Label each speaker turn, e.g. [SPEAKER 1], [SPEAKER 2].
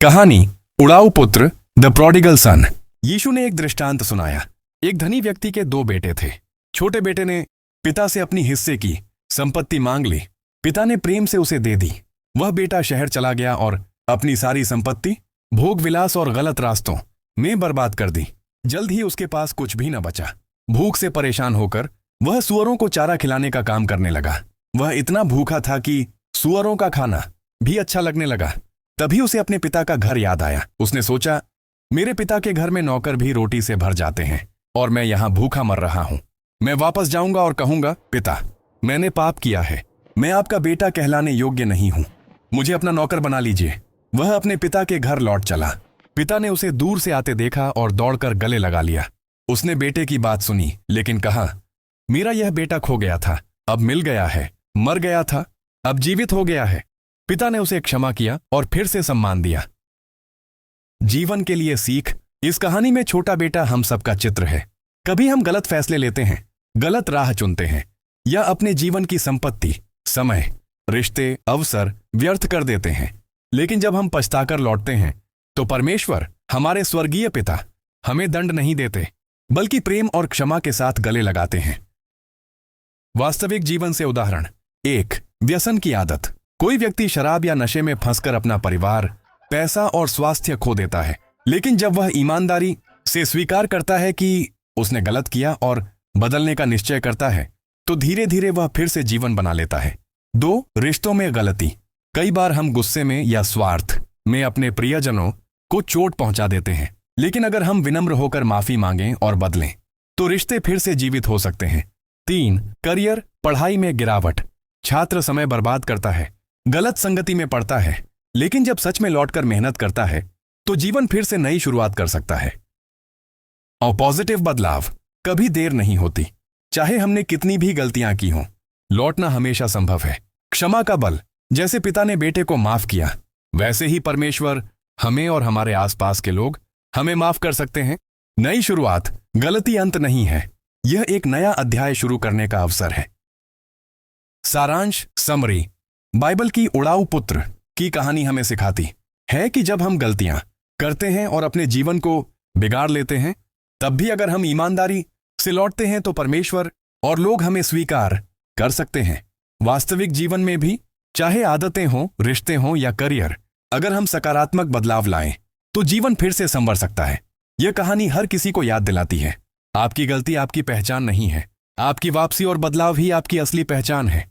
[SPEAKER 1] कहानी उड़ाऊ पुत्र the prodigal सन। यीशु ने एक दृष्टांत सुनाया। एक धनी व्यक्ति के दो बेटे थे। छोटे बेटे ने पिता से अपनी हिस्से की संपत्ति मांग ली। पिता ने प्रेम से उसे दे दी। वह बेटा शहर चला गया और अपनी सारी संपत्ति भोग विलास और गलत रास्तों में बर्बाद कर दी। जल्द ही उसके पास कुछ भी न बचा। भूख से परेशान होकर वह सूअरों को चारा खिलाने का काम करने लगा। वह इतना भूखा था कि सूअरों का खाना भी अच्छा लगने लगा। तभी उसे अपने पिता का घर याद आया। उसने सोचा, मेरे पिता के घर में नौकर भी रोटी से भर जाते हैं और मैं यहां भूखा मर रहा हूं। मैं वापस जाऊंगा और कहूंगा, पिता, मैंने पाप किया है। मैं आपका बेटा कहलाने योग्य नहीं हूं। मुझे अपना नौकर बना लीजिए। वह अपने पिता के घर लौट चला। पिता ने उसे दूर से आते देखा और दौड़कर गले लगा लिया। उसने बेटे की बात सुनी, लेकिन कहा, मेरा यह बेटा खो गया था, अब मिल गया है। मर गया था, अब जीवित हो गया है। पिता ने उसे क्षमा किया और फिर से सम्मान दिया। जीवन के लिए सीख। इस कहानी में छोटा बेटा हम सबका चित्र है। कभी हम गलत फैसले लेते हैं, गलत राह चुनते हैं या अपने जीवन की संपत्ति, समय, रिश्ते, अवसर व्यर्थ कर देते हैं। लेकिन जब हम पछताकर लौटते हैं तो परमेश्वर, हमारे स्वर्गीय पिता, हमें दंड नहीं देते, बल्कि प्रेम और क्षमा के साथ गले लगाते हैं। वास्तविक जीवन से उदाहरण। 1. व्यसन की आदत। कोई व्यक्ति शराब या नशे में फंसकर अपना परिवार, पैसा और स्वास्थ्य खो देता है। लेकिन जब वह ईमानदारी से स्वीकार करता है कि उसने गलत किया और बदलने का निश्चय करता है, तो धीरे धीरे वह फिर से जीवन बना लेता है। 2. रिश्तों में गलती। कई बार हम गुस्से में या स्वार्थ में अपने प्रियजनों को चोट पहुंचा देते हैं। लेकिन अगर हम विनम्र होकर माफी मांगें और बदलें, तो रिश्ते फिर से जीवित हो सकते हैं। 3. करियर, पढ़ाई में गिरावट। छात्र समय बर्बाद करता है, गलत संगति में पड़ता है, लेकिन जब सच में लौटकर मेहनत करता है तो जीवन फिर से नई शुरुआत कर सकता है। और पॉजिटिव बदलाव कभी देर नहीं होती। चाहे हमने कितनी भी गलतियां की हों, लौटना हमेशा संभव है। क्षमा का बल। जैसे पिता ने बेटे को माफ किया, वैसे ही परमेश्वर हमें और हमारे आसपास के लोग हमें माफ कर सकते हैं। नई शुरुआत, गलती अंत नहीं है, यह एक नया अध्याय शुरू करने का अवसर है। सारांश, समरी। बाइबल की उड़ाऊ पुत्र की कहानी हमें सिखाती है कि जब हम गलतियां करते हैं और अपने जीवन को बिगाड़ लेते हैं, तब भी अगर हम ईमानदारी से लौटते हैं तो परमेश्वर और लोग हमें स्वीकार कर सकते हैं। वास्तविक जीवन में भी, चाहे आदतें हों, रिश्ते हों या करियर, अगर हम सकारात्मक बदलाव लाएं तो जीवन फिर से संवर सकता है। यह कहानी हर किसी को याद दिलाती है, आपकी गलती आपकी पहचान नहीं है, आपकी वापसी और बदलाव ही आपकी असली पहचान है।